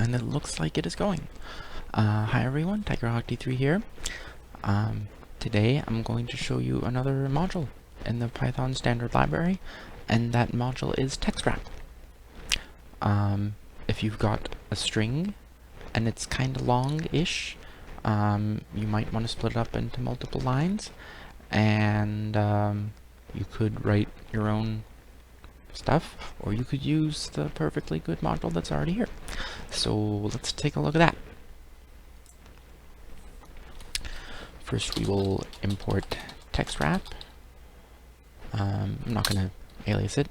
and it looks like it is going. Hi everyone, TigerHawk3 here. Today I'm going to show you another module in the Python standard library, and that module is Textwrap. If you've got a string and it's kind of long-ish, you might want to split it up into multiple lines, and you could write your own stuff, or you could use the perfectly good module that's already here. So let's take a look at that. First we will import Textwrap. I'm not going to alias it.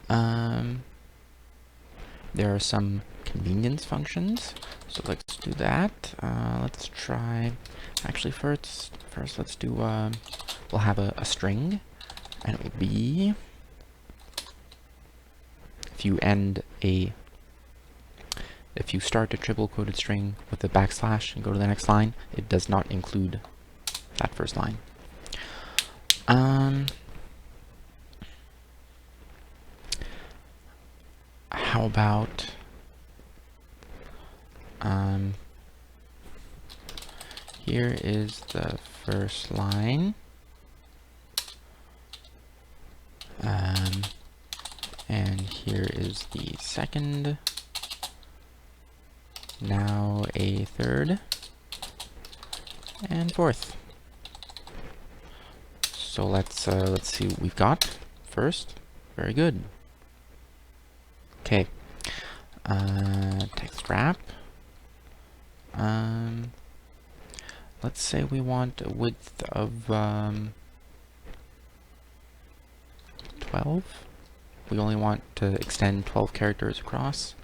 There are some convenience functions, so let's do that. Let's try, actually first let's do, we'll have a string, and it will be, if you start a triple quoted string with a backslash and go to the next line, it does not include that first line. How about here is the first line, and here is the second, now a third, and fourth. So let's see what we've got first. Very good. Okay. Textwrap. Let's say we want a width of 12. We only want to extend 12 characters across.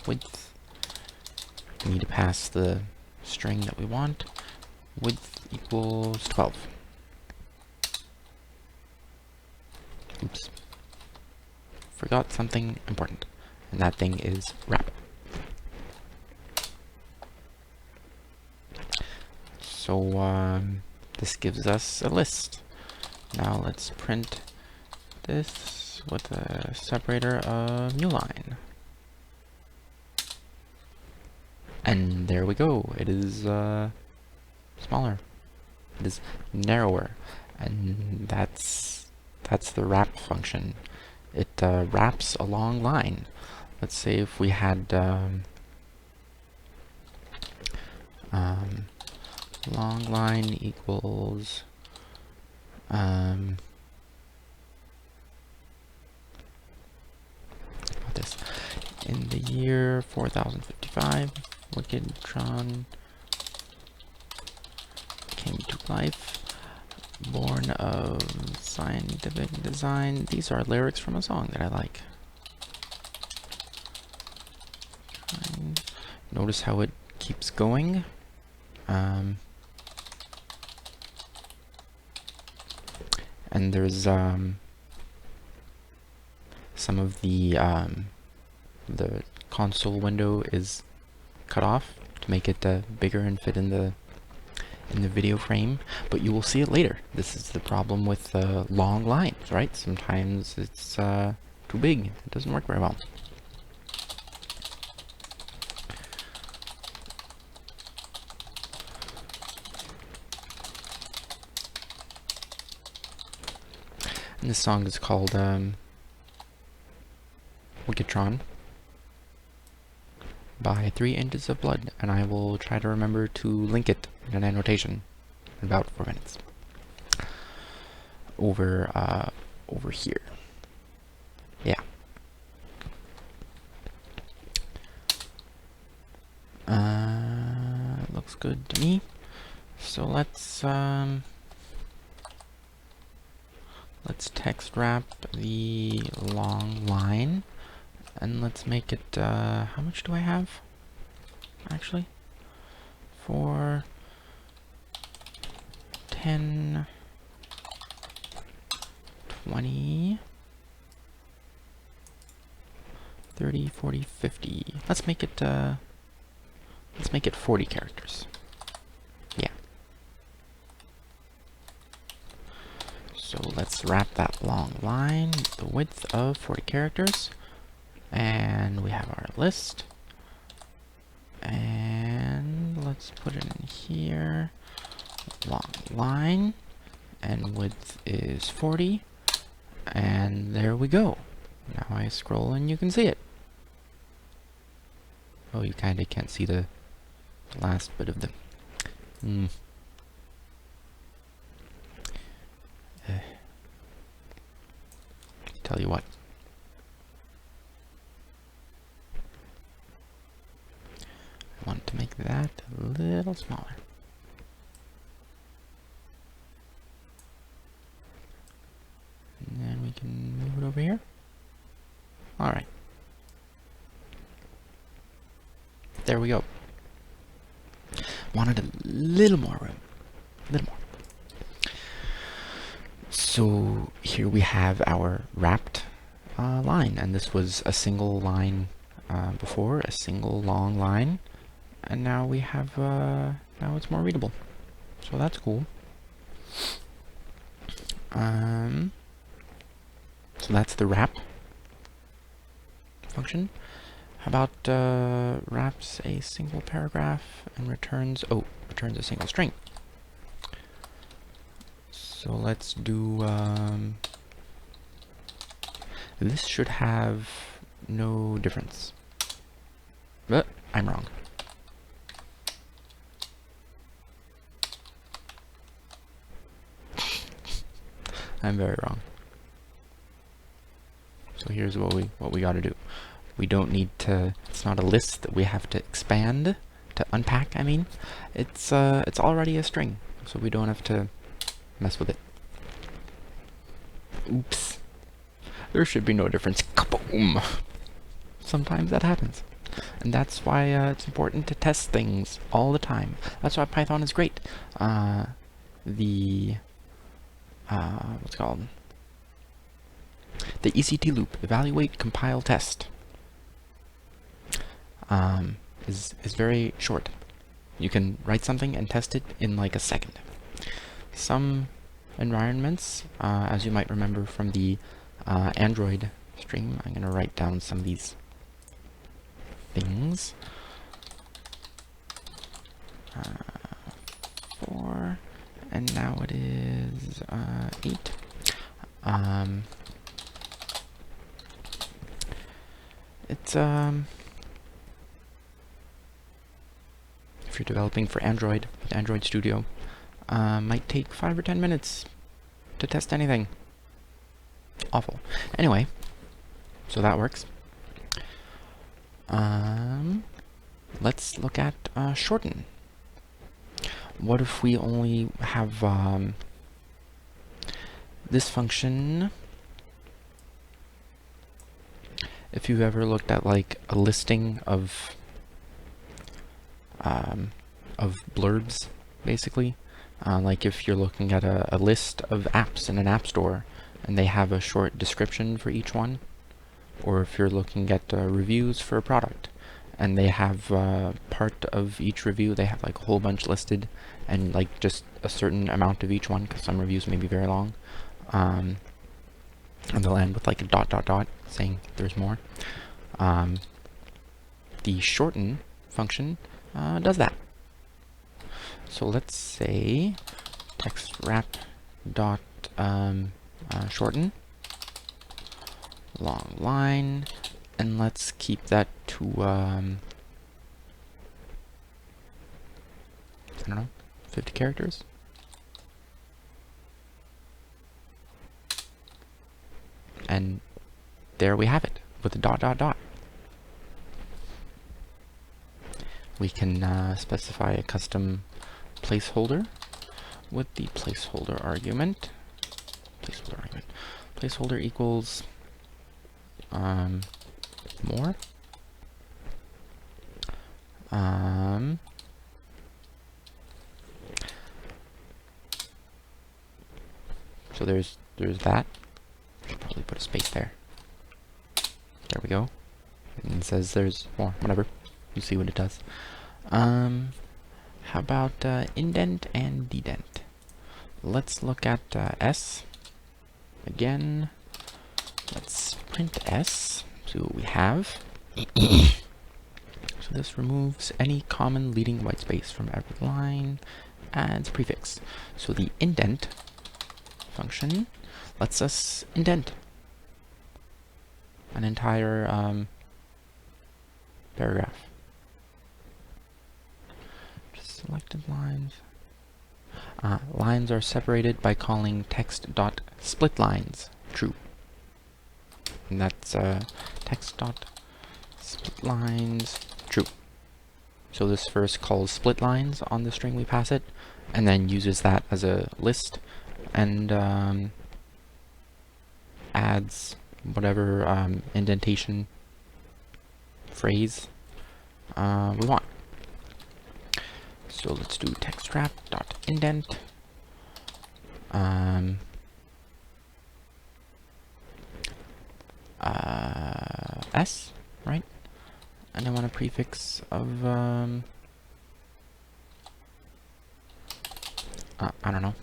Width. We need to pass the string that we want. Width equals 12. Oops. Forgot something important, and that thing is wrap. So this gives us a list. Now let's print this with a separator of new line. And there we go. It is smaller. It is narrower, and that's the wrap function. It wraps a long line. Let's say if we had long line equals this. In the year 4055, Wickedtron came to life, born of scientific design. These are lyrics from a song that I like. Notice how it keeps going. And there's some of the console window is cut off to make it bigger and fit in the video frame, but you will see it later. This is the problem with long lines, right? Sometimes it's too big. It doesn't work very well. And this song is called Wickedtron by 3 Inches of Blood, and I will try to remember to link it in an annotation in about 4 minutes. Over here. Yeah. Looks good to me. So let's Textwrap the long line, and let's make it, how much do I have? Actually, 4, 10, 20, 30, 40, 50. Let's make it 40 characters. Yeah. So let's wrap that long line with the width of 40 characters. And we have our list. let's put it in here. Long line, and width is 40, and there we go. Now I scroll and you can see it. Oh, you kinda can't see the last bit of the... Tell you what. I want to make that a little smaller. And then we can move it over here. Alright. There we go. Wanted a little more room. A little more. So here we have our wrapped line, and this was a single line before, a single long line, and now we have, now it's more readable. So that's cool. So that's the wrap function. How about wraps a single paragraph and returns a single string. So let's do this should have no difference. But I'm wrong. I'm very wrong. So here's what we got to do. We don't need to. It's not a list that we have to expand, to unpack. I mean, it's already a string, so we don't have to mess with it. Oops. There should be no difference. Kaboom! Sometimes that happens. And that's why it's important to test things all the time. That's why Python is great. What's it called? The ECT loop, evaluate, compile, test, is very short. You can write something and test it in like a second. Some environments, as you might remember from the Android stream, I'm going to write down some of these things. 4, and now it is 8. It's if you're developing for Android, with Android Studio, might take 5 or 10 minutes to test anything. Awful. Anyway, so that works. Let's look at shorten. What if we only have this function? If you've ever looked at like a listing of blurbs, basically, like if you're looking at a list of apps in an app store and they have a short description for each one, or if you're looking at reviews for a product and they have part of each review, they have like a whole bunch listed and like just a certain amount of each one, because some reviews may be very long, and they'll end with like a ... saying there's more. The shorten function does that. So let's say Textwrap dot shorten long line, and let's keep that to I don't know, 50 characters. And there we have it with a ... We can specify a custom placeholder with the placeholder argument. Placeholder equals more. So there's that. Should probably put a space there. There we go. And it says there's more. Whatever. You see what it does. How about indent and dedent? Let's look at S. Again, let's print S. See what we have. So This removes any common leading white space from every line, adds prefix. So the indent function lets us indent an entire paragraph. Just selected lines. Lines are separated by calling text.splitlines true. And that's text.splitlines true. So this first calls split lines on the string we pass it, and then uses that as a list, and adds whatever indentation phrase we want. So let's do textwrap.indent. S, right? And I want a prefix of I don't know.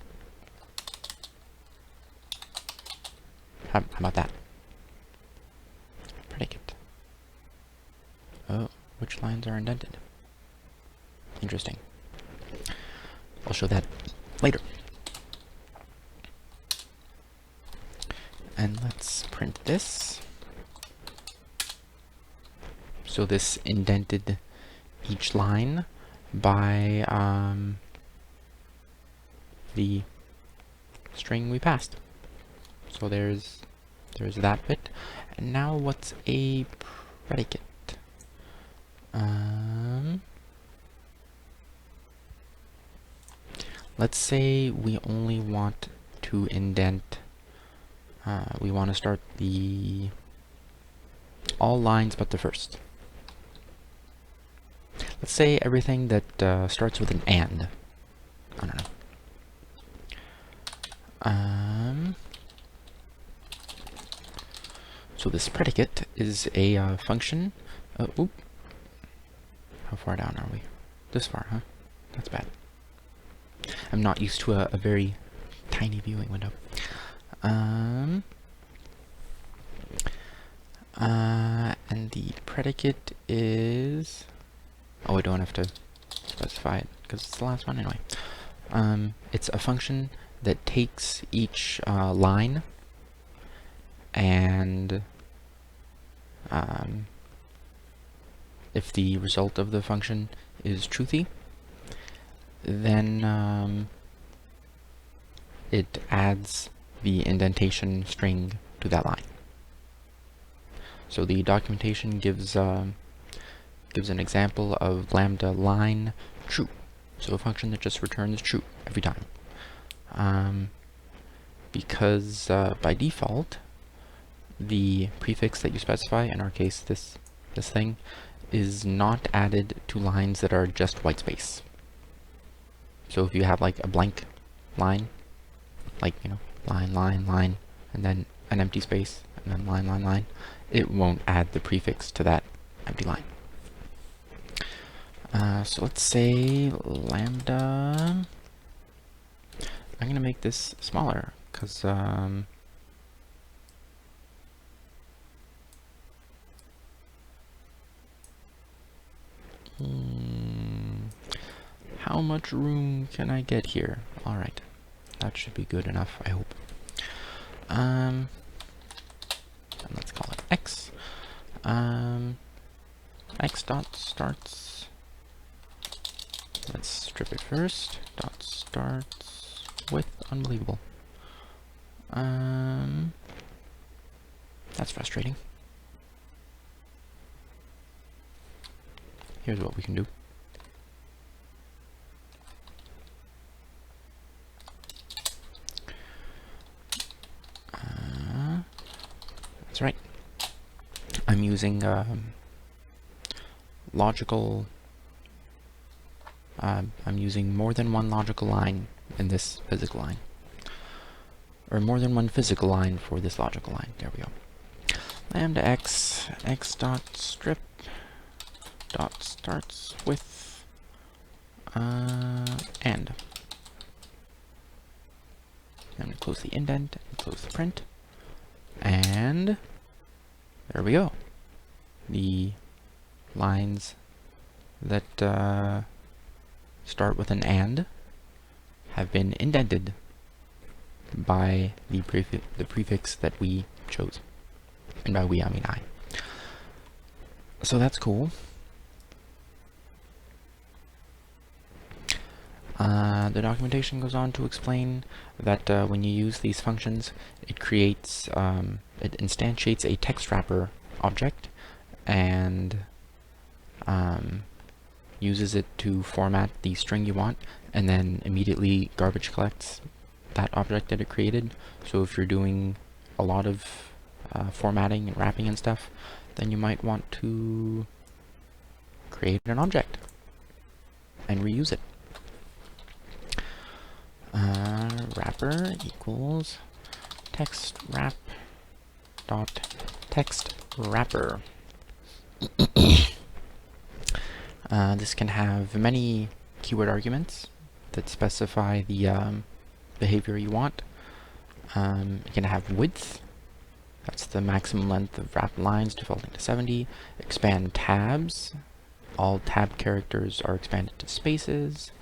How about that? Predicate. Oh, which lines are indented? Interesting. I'll show that later. And let's print this. So this indented each line by the string we passed. So there's that bit. And now what's a predicate? Let's say we only want to indent, we want to start all lines but the first. Let's say everything that starts with an and. I don't know. So this predicate is a function. Oop. How far down are we? This far, huh? That's bad. I'm not used to a very tiny viewing window. And the predicate is... Oh, I don't have to specify it because it's the last one anyway. It's a function that takes each line and if the result of the function is truthy, then it adds the indentation string to that line. So the documentation gives an example of lambda line true. So a function that just returns true every time. Because by default, the prefix that you specify, in our case this thing, is not added to lines that are just white space. So if you have like a blank line, like, you know, line, line, line, and then an empty space, and then line, line, line, it won't add the prefix to that empty line. So let's say lambda. I'm gonna make this smaller because how much room can I get here? All right, that should be good enough, I hope. And let's call it x. X dot starts. Let's strip it first. Dot starts with unbelievable. That's frustrating. Here's what we can do. That's right. I'm using logical. I'm using more than one logical line in this physical line, or more than one physical line for this logical line. There we go. Lambda x dot strip dot starts with and. I'm going to close the indent and close the print, and there we go. The lines that start with an and have been indented by the prefix that we chose. And by we, I mean I. So that's cool. The documentation goes on to explain that when you use these functions, it creates, it instantiates a text wrapper object and uses it to format the string you want, and then immediately garbage collects that object that it created. So if you're doing a lot of formatting and wrapping and stuff, then you might want to create an object and reuse it. Wrapper equals textwrap dot text wrapper. This can have many keyword arguments that specify the behavior you want. It can have width. That's the maximum length of wrapped lines defaulting to 70. Expand tabs. All tab characters are expanded to spaces.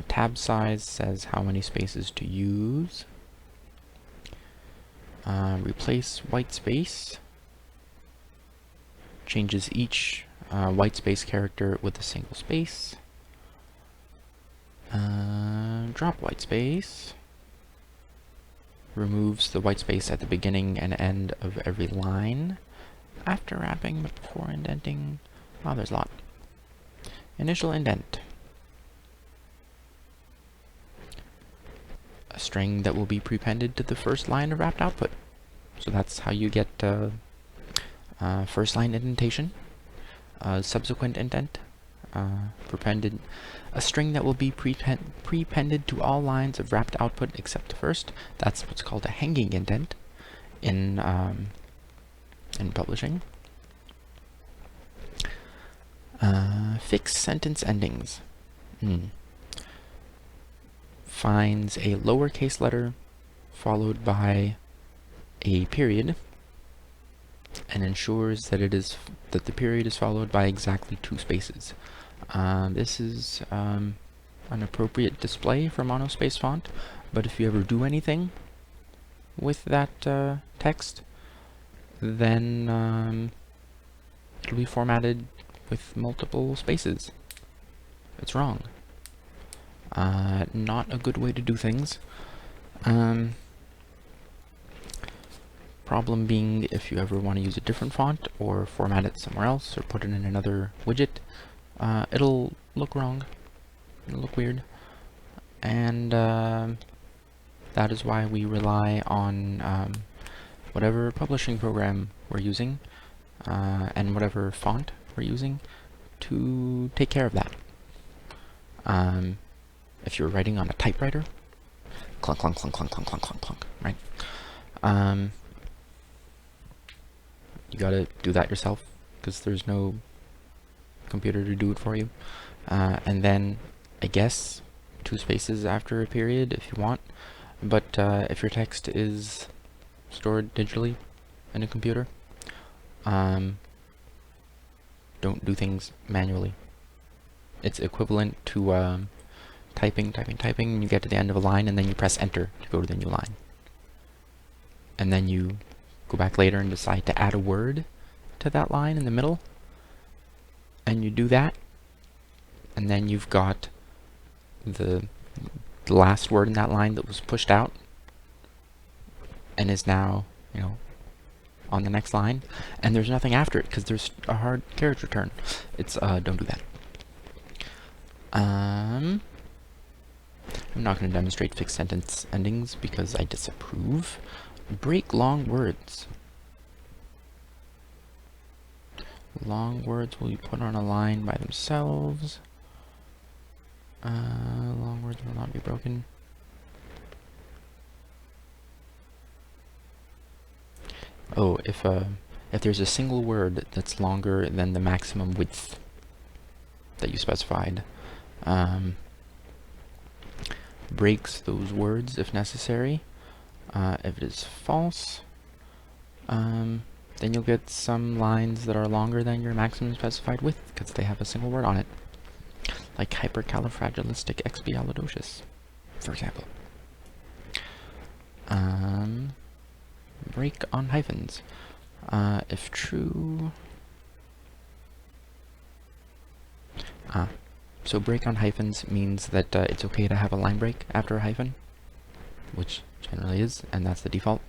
Tab size says how many spaces to use. Replace white space. Changes each white space character with a single space. Drop white space. Removes the white space at the beginning and end of every line after wrapping but before indenting. Oh, there's a lot. Initial indent. A string that will be prepended to the first line of wrapped output. So that's how you get first line indentation. Subsequent indent. Prepended. A string that will be prepended to all lines of wrapped output except the first. That's what's called a hanging indent in publishing. Fix sentence endings. Finds a lowercase letter followed by a period and ensures that the period is followed by exactly 2 spaces. This is an appropriate display for monospace font, but if you ever do anything with that text, then it'll be formatted with multiple spaces. It's wrong. Not a good way to do things. Problem being, if you ever want to use a different font or format it somewhere else or put it in another widget, it'll look wrong. It'll look weird. And that is why we rely on whatever publishing program we're using and whatever font we're using to take care of that. If you're writing on a typewriter, clunk, clunk, clunk, clunk, clunk, clunk, clunk, clunk, right? You gotta do that yourself because there's no computer to do it for you. And then, I guess, 2 spaces after a period if you want. But if your text is stored digitally in a computer, don't do things manually. It's equivalent to typing, and you get to the end of a line and then you press enter to go to the new line. And then you go back later and decide to add a word to that line in the middle. And you do that. And then you've got the last word in that line that was pushed out and is now, on the next line. And there's nothing after it because there's a hard carriage return. It's, don't do that. I'm not going to demonstrate fixed sentence endings because I disapprove. Break long words. Long words will be put on a line by themselves. Long words will not be broken. Oh, if there's a single word that's longer than the maximum width that you specified, breaks those words if necessary. If it is false, then you'll get some lines that are longer than your maximum specified width because they have a single word on it, like hypercalifragilisticexpialidocious, for example. Break on hyphens. If true... So break on hyphens means that it's okay to have a line break after a hyphen, which generally is, and that's the default.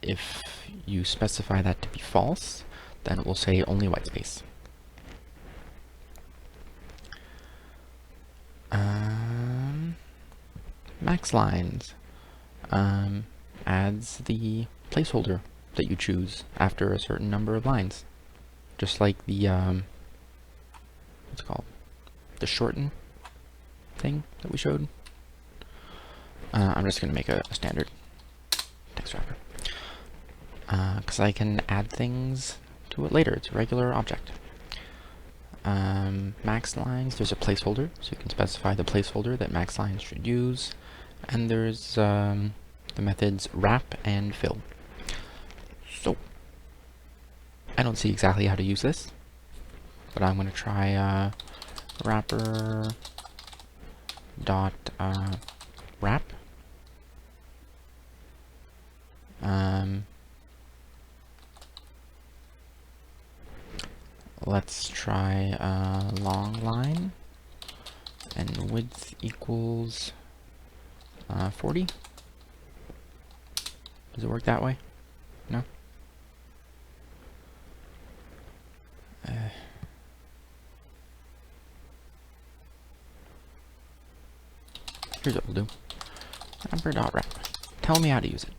If you specify that to be false, then it will say only white space. Maxlines adds the placeholder that you choose after a certain number of lines, just like the what's it called? The shorten thing that we showed. I'm just going to make a standard text wrapper because I can add things to it later. It's a regular object. Maxlines, there's a placeholder, so you can specify the placeholder that maxlines should use. And there's the methods wrap and fill. So, I don't see exactly how to use this, but I'm going to try wrapper dot wrap. Let's try long line and width equals 40. Does it work that way? No? Here's what we'll do. Wrapper.wrap. Tell me how to use it.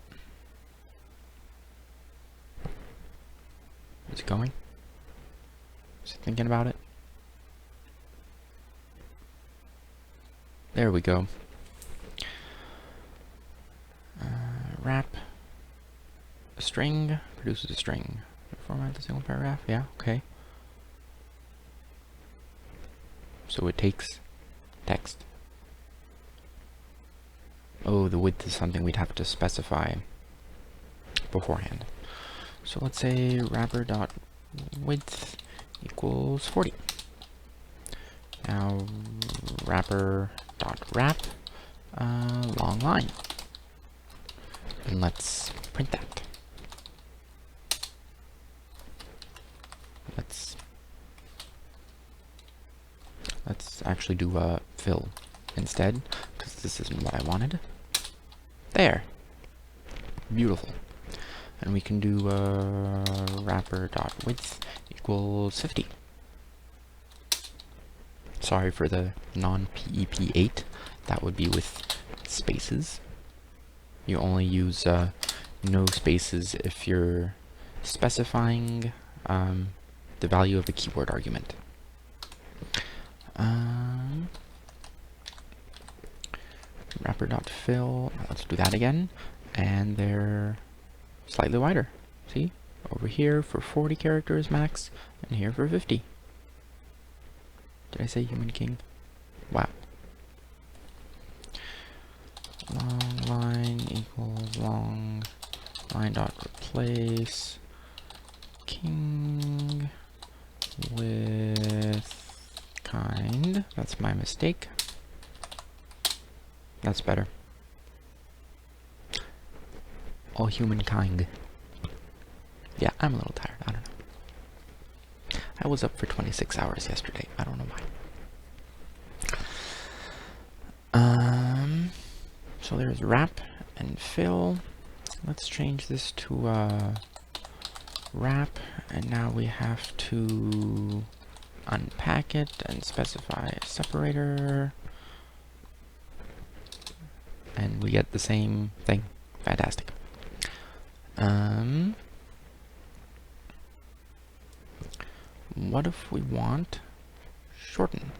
Is it going? Is it thinking about it? There we go. Wrap a string produces a string. Format the single paragraph. Yeah, okay. So it takes text. Oh, the width is something we'd have to specify beforehand. So let's say wrapper.width equals 40. Now wrapper.wrap long line. And let's print that. Let's actually do a fill instead, because this isn't what I wanted. There. Beautiful. And we can do wrapper.width equals 50. Sorry for the non-PEP8. That would be with spaces. You only use no spaces if you're specifying the value of a keyword argument. Wrapper.fill, let's do that again, and they're slightly wider. See? Over here for 40 characters max, and here for 50. Did I say human king? Wow. Long line equals long line dot replace king with kind. That's my mistake. That's better. All humankind. Yeah, I'm a little tired. I don't know. I was up for 26 hours yesterday. I don't know why. So there's wrap and fill. Let's change this to wrap, and now we have to unpack it and specify a separator. And we get the same thing. Fantastic. What if we want shorten?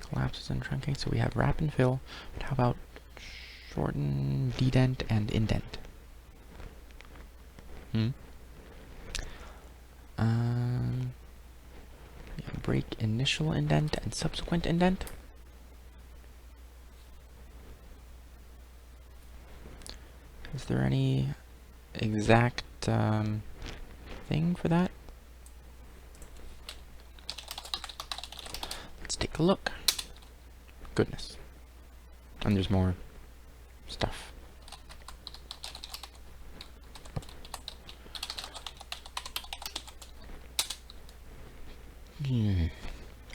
Collapses and truncate. So we have wrap and fill, but how about shorten, dedent, and indent? Yeah, break initial indent and subsequent indent. Is there any exact thing for that. Let's take a look. Goodness. And there's more stuff.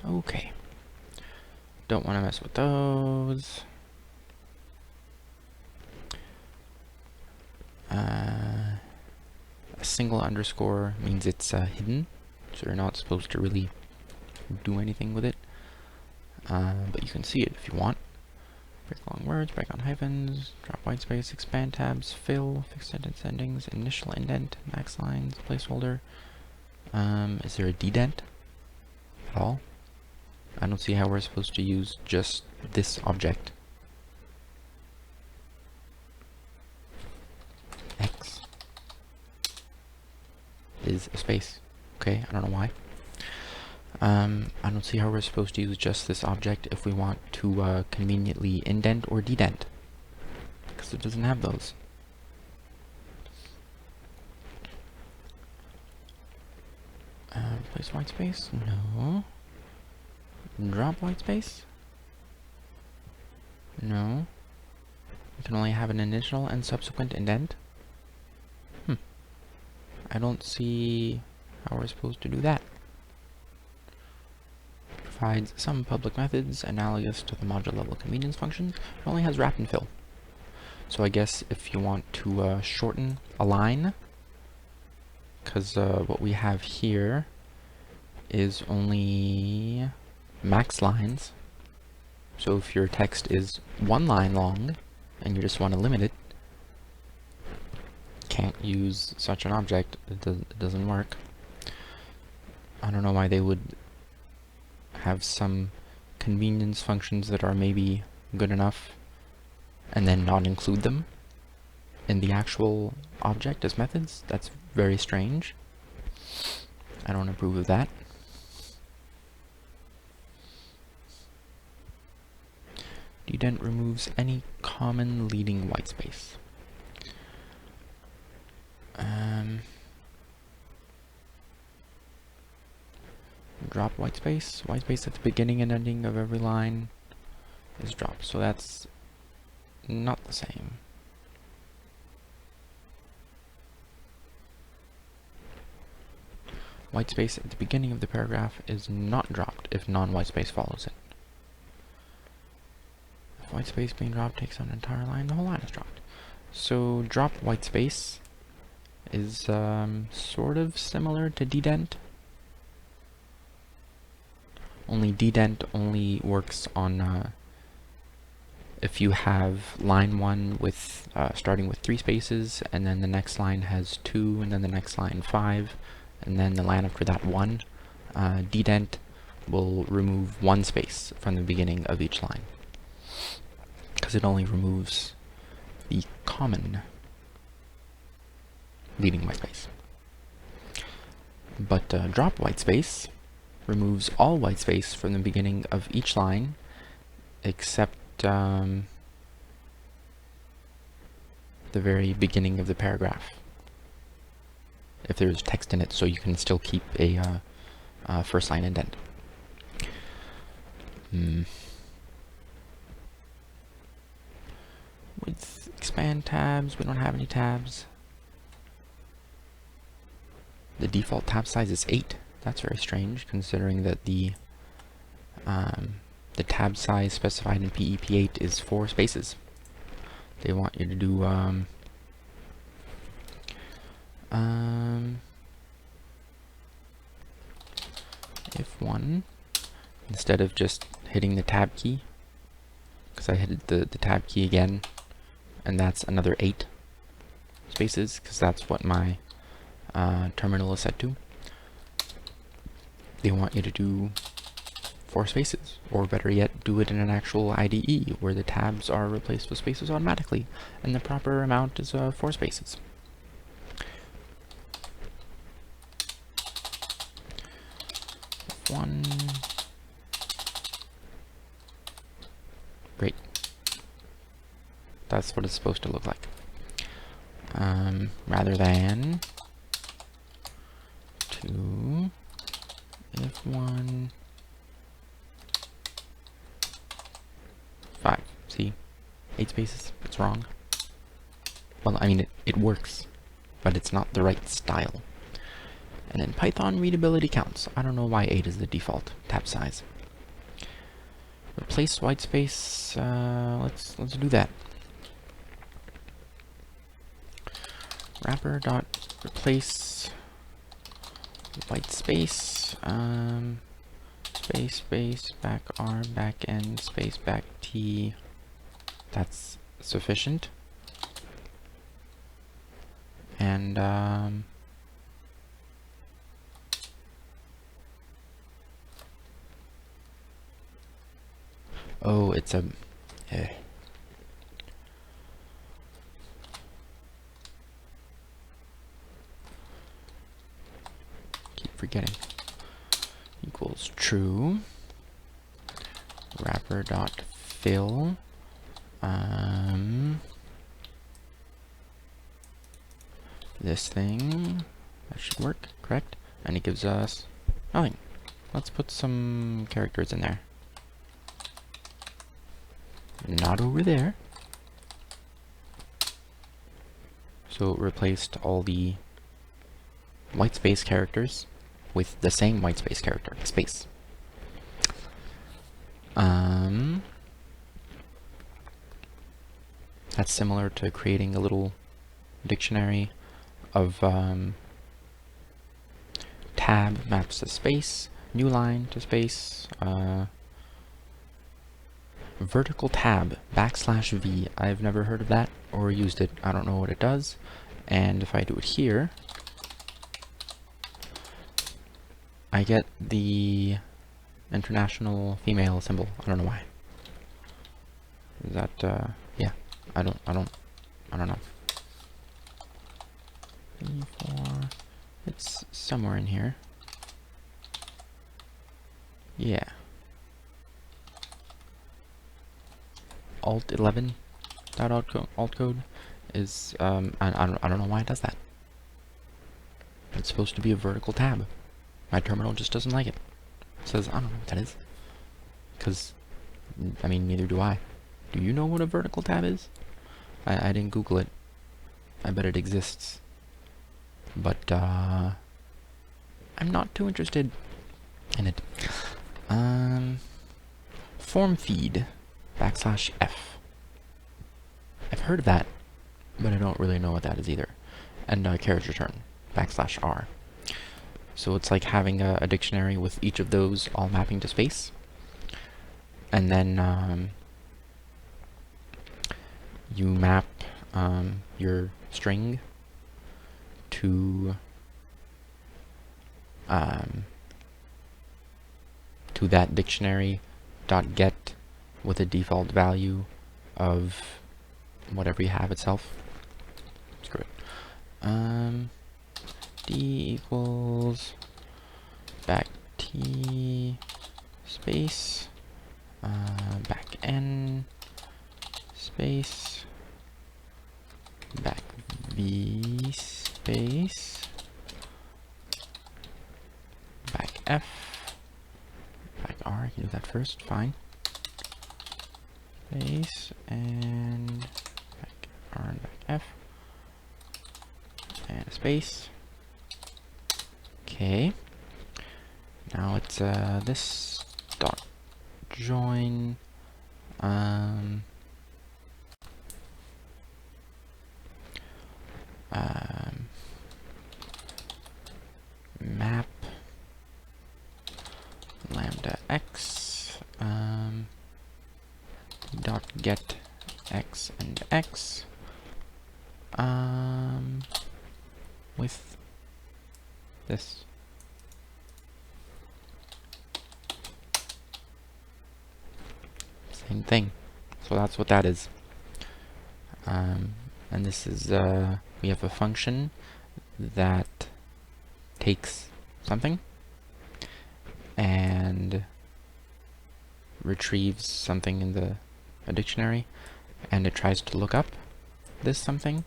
Okay. Don't want to mess with those. A single underscore means it's hidden, so you're not supposed to really do anything with it. But you can see it if you want. Break long words, break on hyphens, drop white space, expand tabs, fill, fixed sentence endings, initial indent, max lines, placeholder. Is there a dedent at all? I don't see how we're supposed to use just this object. X is a space. Okay, I don't know why. I don't see how we're supposed to use just this object if we want to conveniently indent or dedent, because it doesn't have those. Place white space? No. Drop white space? No. We can only have an initial and subsequent indent? I don't see how we're supposed to do that. Provides some public methods analogous to the module level convenience functions. It only has wrap and fill. So I guess if you want to shorten a line, because what we have here is only max lines. So if your text is 1 line long and you just want to limit it, can't use such an object. It doesn't work. I don't know why they would have some convenience functions that are maybe good enough and then not include them in the actual object as methods. That's very strange. I don't approve of that. Dedent removes any common leading white space. Drop white space. White space at the beginning and ending of every line is dropped. So that's not the same. White space at the beginning of the paragraph is not dropped if non-white space follows it. If white space being dropped takes on an entire line, the whole line is dropped. So drop white space is sort of similar to dedent. Only dedent only works on if you have line 1 with starting with 3 spaces, and then the next line has 2, and then the next line 5, and then the line after that 1. Dedent will remove 1 space from the beginning of each line, because it only removes the common leading white space. But drop white space removes all white space from the beginning of each line, except the very beginning of the paragraph, if there's text in it, so you can still keep a first line indent. With expand tabs, we don't have any tabs. The default tab size is 8. That's very strange, considering that the tab size specified in PEP8 is 4 spaces. They want you to do if 1 instead of just hitting the tab key, because I hit the tab key again, and that's another 8 spaces, because that's what my terminal is set to. They want you to do 4 spaces, or better yet, do it in an actual IDE where the tabs are replaced with spaces automatically, and the proper amount is 4 spaces. F1. Great. That's what it's supposed to look like. rather than 2 if 1 5. See? 8 spaces. It's wrong. Well, I mean, it works, but it's not the right style. And in Python, readability counts. I don't know why 8 is the default tab size. Replace white space. Let's do that. Wrapper dot replace white space. Space back R back N space back T. That's sufficient. And oh, it's a keep forgetting. Equals true. Wrapper dot fill. This thing that should work, correct? And it gives us nothing. Let's put some characters in there. Not over there. So it replaced all the white space characters with the same white space character, space. That's similar to creating a little dictionary of tab maps to space, new line to space, vertical tab, \V. I've never heard of that or used it. I don't know what it does. And if I do it here, I get the international female symbol. I don't know why. Is that, yeah, I don't know. 3, 4, it's somewhere in here. Yeah. Alt 11 altcode is I don't know why it does that. It's supposed to be a vertical tab. My terminal just doesn't like it. It says I don't know what that is. Because I mean neither do I. Do you know what a vertical tab is? I didn't Google it. I bet it exists. But I'm not too interested in it. Form feed \F. I've heard of that, but I don't really know what that is either. And carriage return \R. So it's like having a dictionary with each of those all mapping to space. And then you map your string to that dictionary .get with a default value of whatever you have itself. Screw it. D equals back T space back N space back V space back F back R. I can do that first, fine. Space and back R and back F and a space. Okay. Now it's this dot join map lambda x dot get x and x with this. Same thing. So that's what that is. And this is we have a function that takes something and retrieves something in a dictionary, and it tries to look up this something,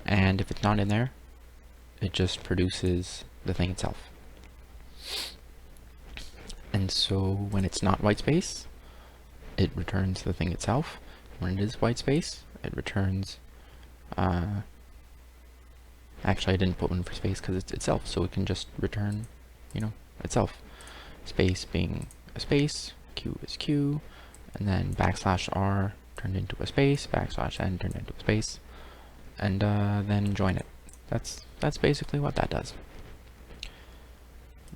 and if it's not in there, it just produces the thing itself. And so when it's not white space, it returns the thing itself. When it is white space, it returns actually I didn't put one for space because it's itself, so it can just return, you know, itself. Space being a space, Q is Q, and then \r turned into a space, \n turned into a space, and then join it. That's basically what that does.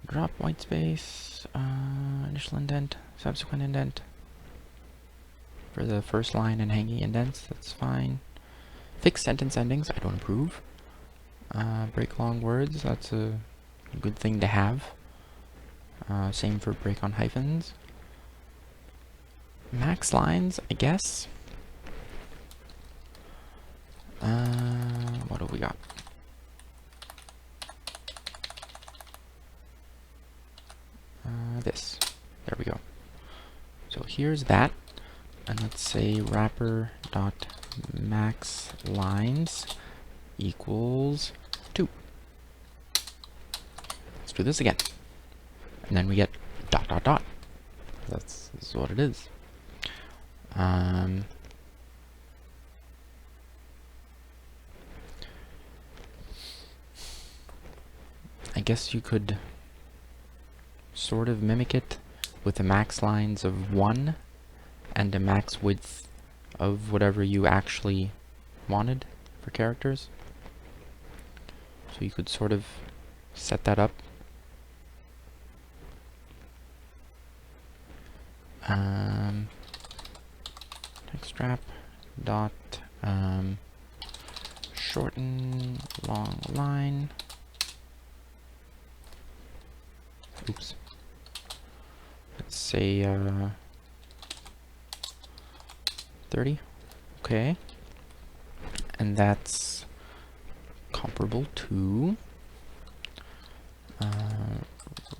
Drop white space, initial indent, subsequent indent. For the first line and hanging indents, that's fine. Fixed sentence endings, I don't approve. Break long words, that's a good thing to have. Same for break on hyphens. Max lines, I guess. What do we got? This. There we go. So here's that. And let's say wrapper dot max lines equals 2. Let's do this again. And then we get ... This is what it is. I guess you could sort of mimic it with a max lines of 1 and a max width of whatever you actually wanted for characters. So you could sort of set that up. Textwrap dot shorten long line. Oops. Let's say 30. Okay. And that's comparable to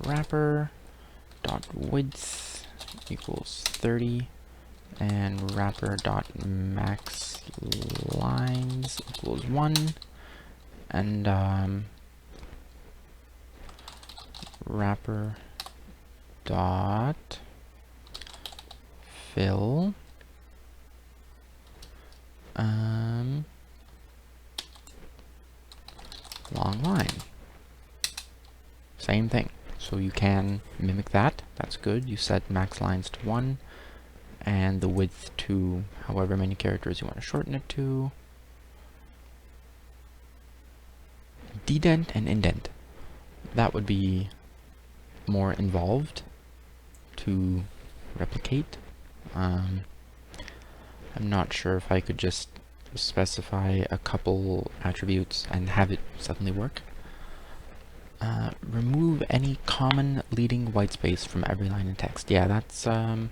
wrapper dot width equals 30 and wrapper dot max lines equals 1 and wrapper dot fill long line. Same thing. So you can mimic that. That's good. You set max lines to 1 and the width to however many characters you want to shorten it to. Dedent and indent. That would be more involved to replicate. I'm not sure if I could just specify a couple attributes and have it suddenly work. Remove any common leading white space from every line in text. Yeah, that's I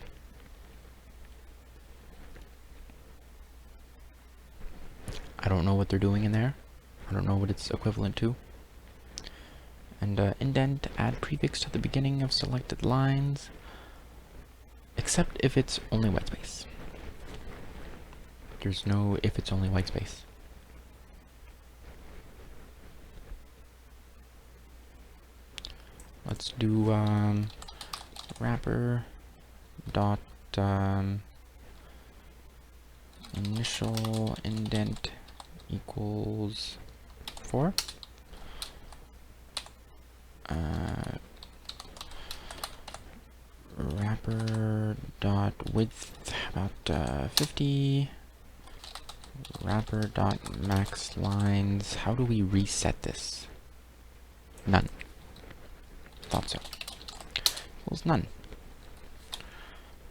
don't know what they're doing in there. I don't know what it's equivalent to. And indent, add prefix to the beginning of selected lines, except if it's only white space. There's no if it's only white space. Let's do wrapper dot initial indent equals 4. Wrapper dot width about 50. Wrapper dot max lines. How do we reset this? None. Thought so. Equals none.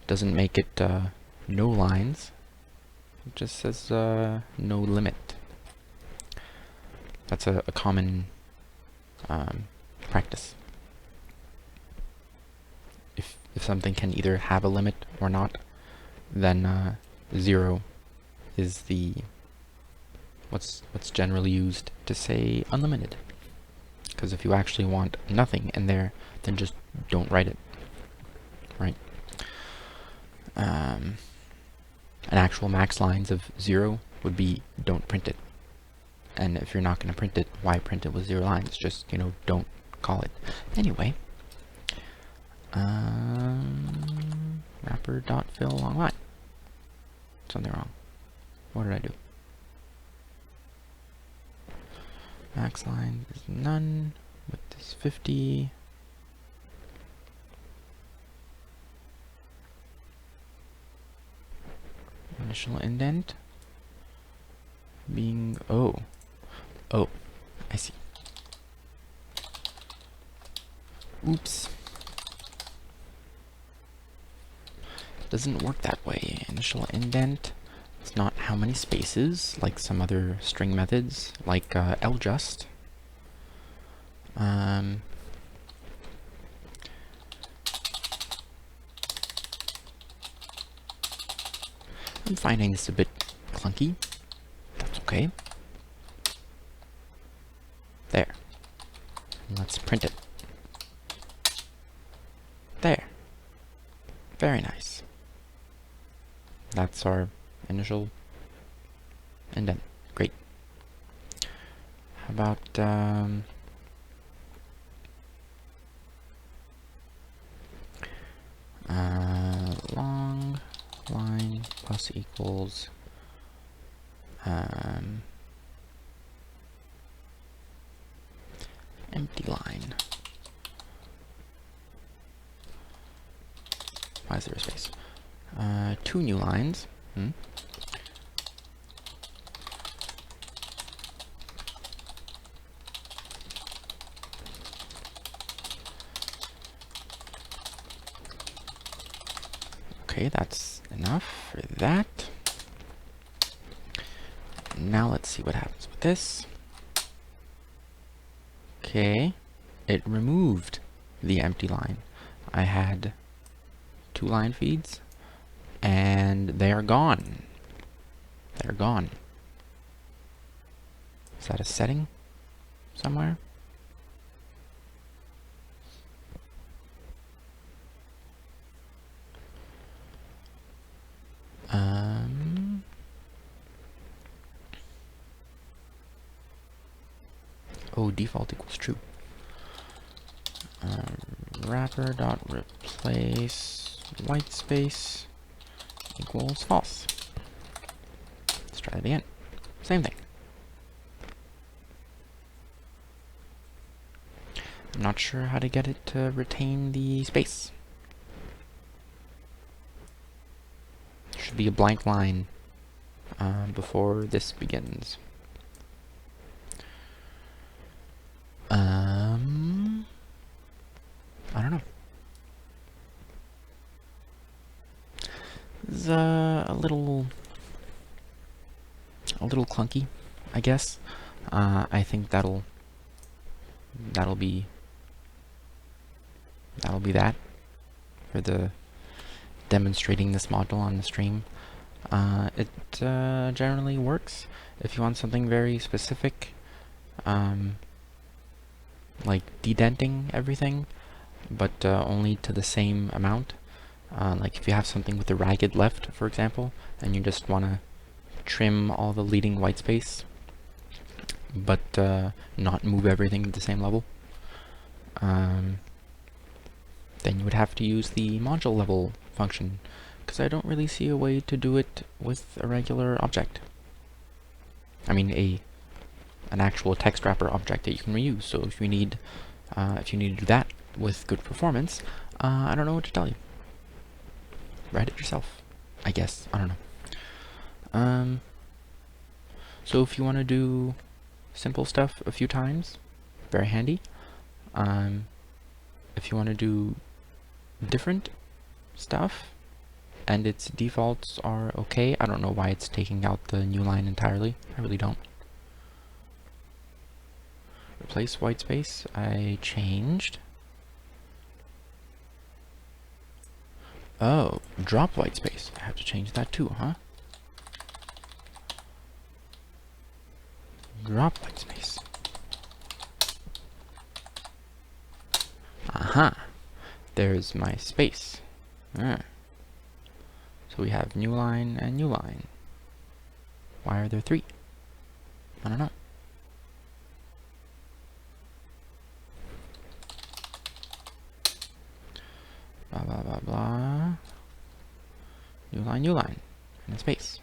Doesn't make it no lines. It just says no limit. That's a common practice. If something can either have a limit or not, then 0 is the what's generally used to say unlimited. Because if you actually want nothing in there, then just don't write it, right? An actual max lines of 0 would be don't print it. And if you're not going to print it, why print it with 0 lines? Just, you know, don't call it. Anyway, wrapper dot fill long line. Something wrong. What did I do? Max line is none. Width is 50. Initial indent being oh, I see. Oops. Doesn't work that way. Initial indent. It's not how many spaces, like some other string methods, like ljust. I'm finding this a bit clunky. That's okay. There. Let's print it. There. Very nice. That's our initial indent. Great. How about long line plus equals empty line. Why is there a space? 2 new lines. Okay, that's enough for that. Now let's see what happens with this. Okay, it removed the empty line. I had 2 line feeds, and they are gone. They're gone. Is that a setting somewhere? Oh, default equals true. Wrapper dot replace white space equals false. Let's try that again. Same thing. I'm not sure how to get it to retain the space. There should be a blank line before this begins. I don't know. This is a little clunky, I guess. I think that'll be that for the demonstrating this module on the stream. It generally works if you want something very specific, like dedenting everything, but only to the same amount. Like if you have something with a ragged left, for example, and you just want to trim all the leading white space, but not move everything to the same level, then you would have to use the module level function, because I don't really see a way to do it with a regular object. I mean an actual text wrapper object that you can reuse. So if you need to do that with good performance, I don't know what to tell you. Write it yourself, I guess. I don't know. So if you want to do simple stuff a few times, very handy. If you want to do different stuff and its defaults are okay, I don't know why it's taking out the new line entirely. I really don't. Replace white space, I changed. Oh, drop white space. I have to change that too, huh? Drop white space. Aha! There's my space. So we have new line and new line. Why are there 3? I don't know. blah, blah, blah, blah, new line, and a space.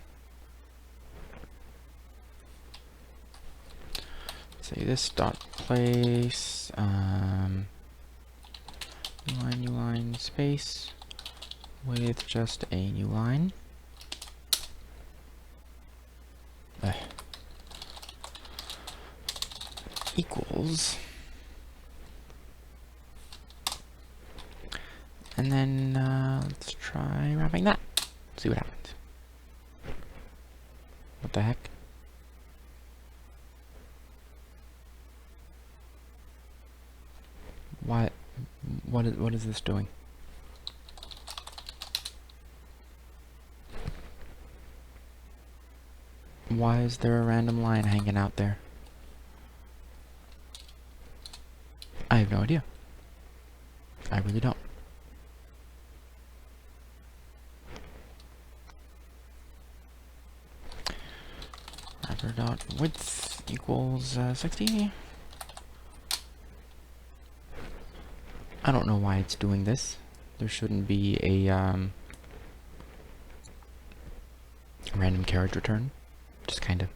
Say this dot place, new line, space, with just a new line. Equals, and then let's try wrapping that. See what happens. What the heck? What is this doing? Why is there a random line hanging out there? I have no idea. I really don't. Wrapper dot width equals 60. I don't know why it's doing this. There shouldn't be a random carriage return. Just kind of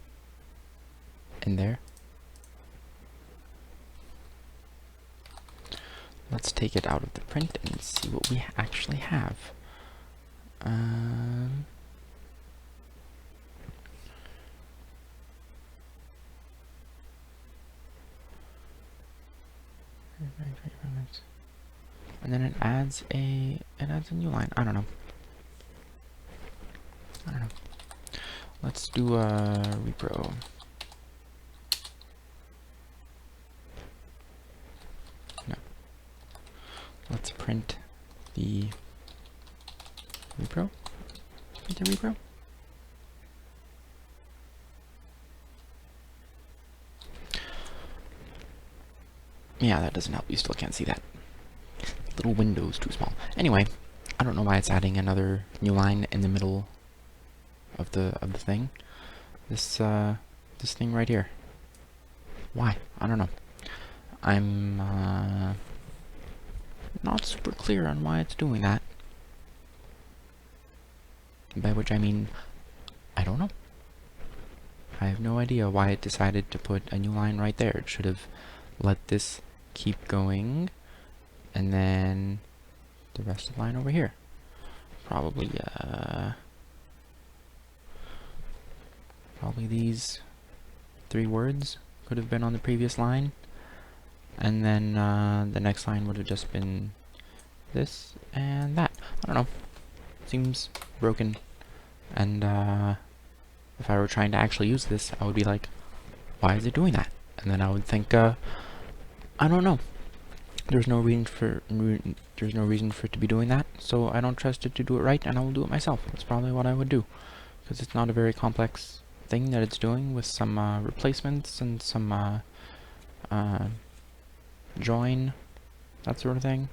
in there. Let's take it out of the print and see what we actually have. And then it adds a new line. I don't know. Let's do a repro. No. Let's print the repro. Print the repro. Yeah, that doesn't help. You still can't see that. Little window's too small. Anyway, I don't know why it's adding another new line in the middle of the thing. This thing right here. Why? I don't know. I'm not super clear on why it's doing that. By which I mean, I don't know. I have no idea why it decided to put a new line right there. It should have let this keep going, and then the rest of the line over here. Probably these 3 words could have been on the previous line, and then the next line would have just been this and that. I don't know. Seems broken. And if I were trying to actually use this, I would be like, why is it doing that? And then I would think, I don't know. There's no reason for it to be doing that, so I don't trust it to do it right, and I will do it myself. That's probably what I would do, because it's not a very complex thing that it's doing, with some replacements and some join, that sort of thing.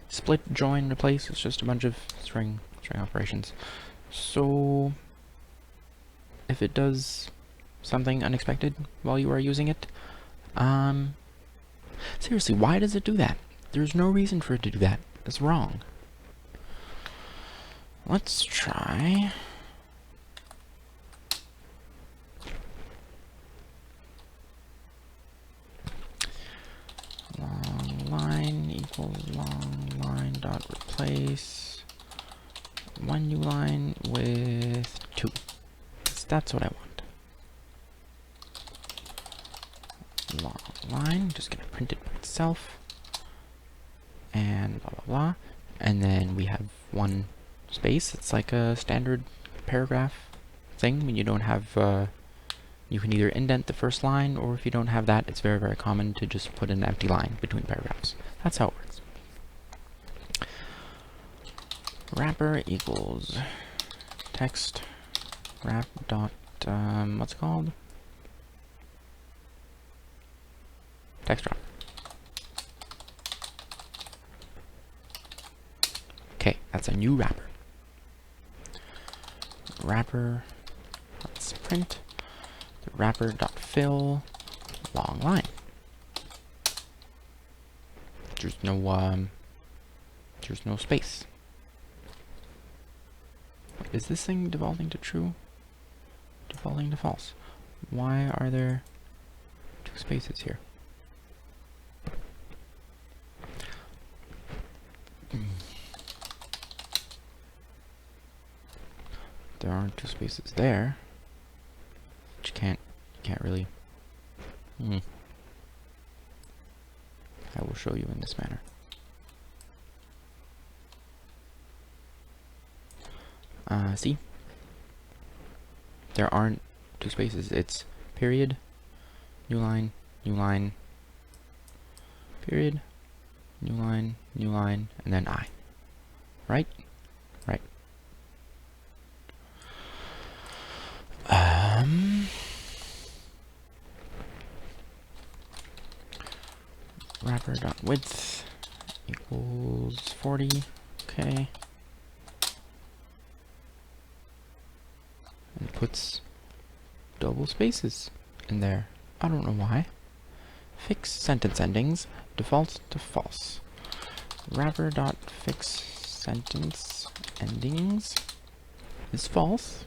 Split, join, replace. It's just a bunch of string operations. So if it does something unexpected while you are using it, seriously, why does it do that? There's no reason for it to do that. It's wrong. Let's try long line equals long line dot replace one new line with 2. That's what I want. Long line, just gonna print it by itself, and blah blah blah, and then we have 1 space. It's like a standard paragraph thing when you don't have you can either indent the first line, or if you don't have that, it's very, very common to just put an empty line between paragraphs. That's how it works. Wrapper equals text wrap dot what's it called? Textwrap. Okay, that's a new wrapper. Wrapper, let's print the wrapper dot fill long line. There's no There's no space. Is this thing defaulting to true? Defaulting to false. Why are there two spaces here? There aren't two spaces there. But you can't really. I will show you in this manner. See? There aren't two spaces. It's period, new line, period, new line, and then I. Right? Right. Wrapper.width equals 40. Okay. And puts double spaces in there. I don't know why. Fix sentence endings default to false. Wrapper.fix sentence endings is false.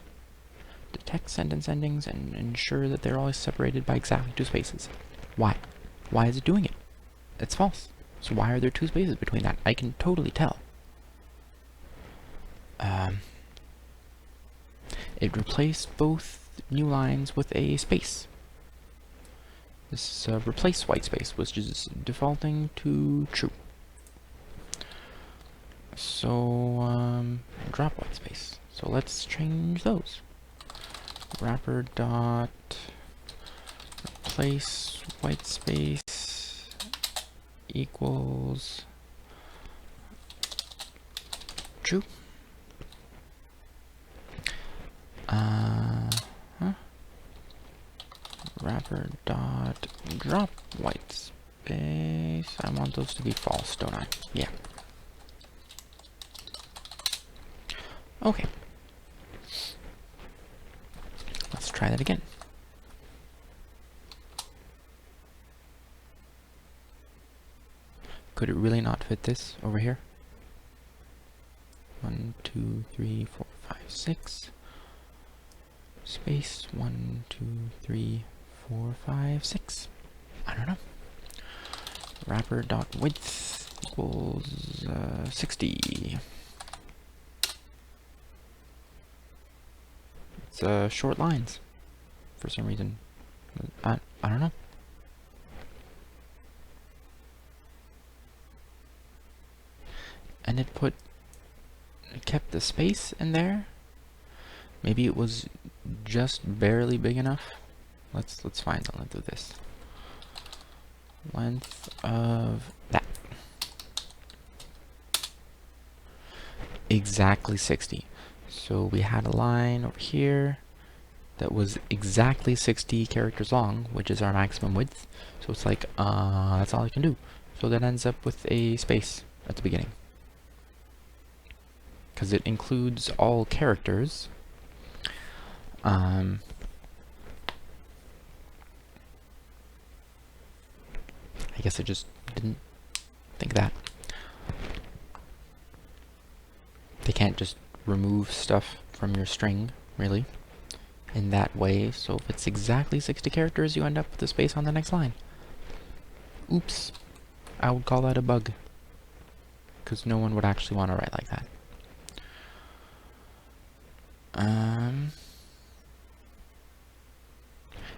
Detect sentence endings and ensure that they're always separated by exactly two spaces. Why? Why is it doing it? It's false. So why are there two spaces between that? I can totally tell. It replaced both new lines with a space. This replace white space, which is defaulting to true. So drop white space. So let's change those. Wrapper dot replace white space equals true. Wrapper dot drop white space. I want those to be false, don't I? Yeah. Okay. Let's try that again. Could it really not fit this over here? 1, 2, 3, 4, 5, 6. Space 1, 2, 3, 4, 5, 6. I don't know. Wrapper dot width equals 60. It's short lines for some reason. I don't know. And it kept the space in there. Maybe it was just barely big enough. Let's find the length of this. Length of that. Exactly 60. So we had a line over here that was exactly 60 characters long, which is our maximum width. So it's like, that's all I can do. So that ends up with a space at the beginning. Because it includes all characters. I guess I just didn't think that. They can't just remove stuff from your string, really, in that way. So if it's exactly 60 characters, you end up with a space on the next line. Oops. I would call that a bug. Because no one would actually want to write like that.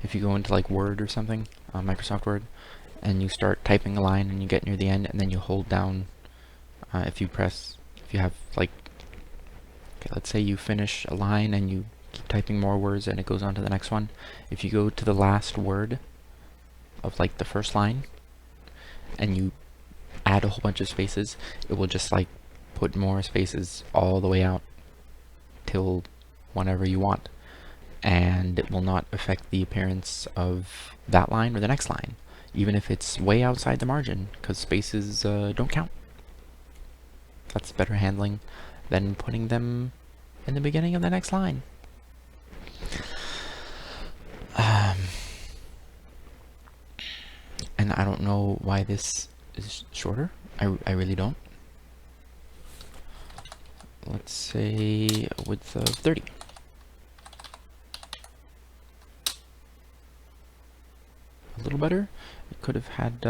If you go into like Word or something, Microsoft Word, and you start typing a line and you get near the end and then you hold down, if you have like, okay, let's say you finish a line and you keep typing more words and it goes on to the next one. If you go to the last word of like the first line and you add a whole bunch of spaces, it will just like put more spaces all the way out till whenever you want. And it will not affect the appearance of that line or the next line, even if it's way outside the margin, because spaces don't count. That's better handling than putting them in the beginning of the next line. And I don't know why this is shorter. I really don't. let's say a width of 30. A little better. It could have had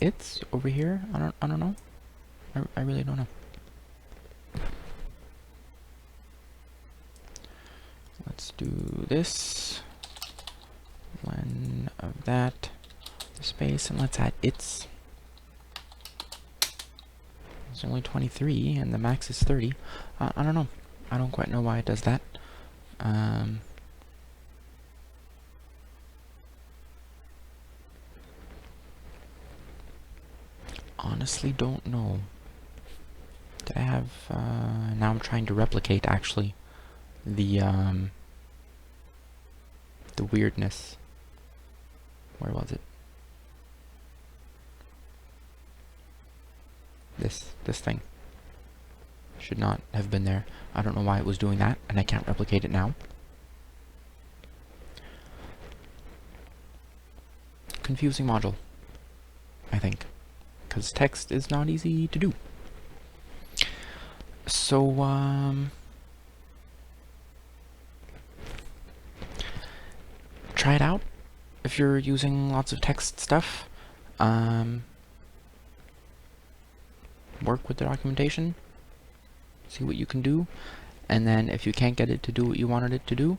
its over here. I don't know. I really don't know. Let's do this. Len of that space, and let's add its. It's only 23, and the max is 30. I don't know. I don't quite know why it does that. Honestly, don't know. Did I have? Now I'm trying to replicate actually the weirdness. Where was it? This thing should not have been there. I don't know why it was doing that, and I can't replicate it now. Confusing module, I think, because text is not easy to do. So, try it out if you're using lots of text stuff. Work with the documentation, see what you can do, and then if you can't get it to do what you wanted it to do,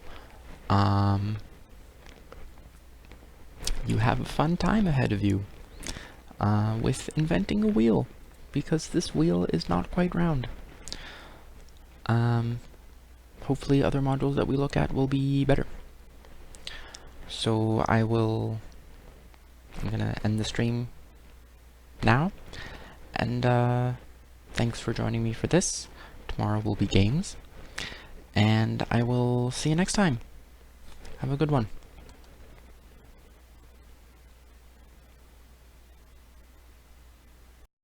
you have a fun time ahead of you with inventing a wheel, because this wheel is not quite round. Hopefully other modules that we look at will be better. So I'm gonna end the stream now, and thanks for joining me for this. Tomorrow will be games, and I will see you next time. Have a good one.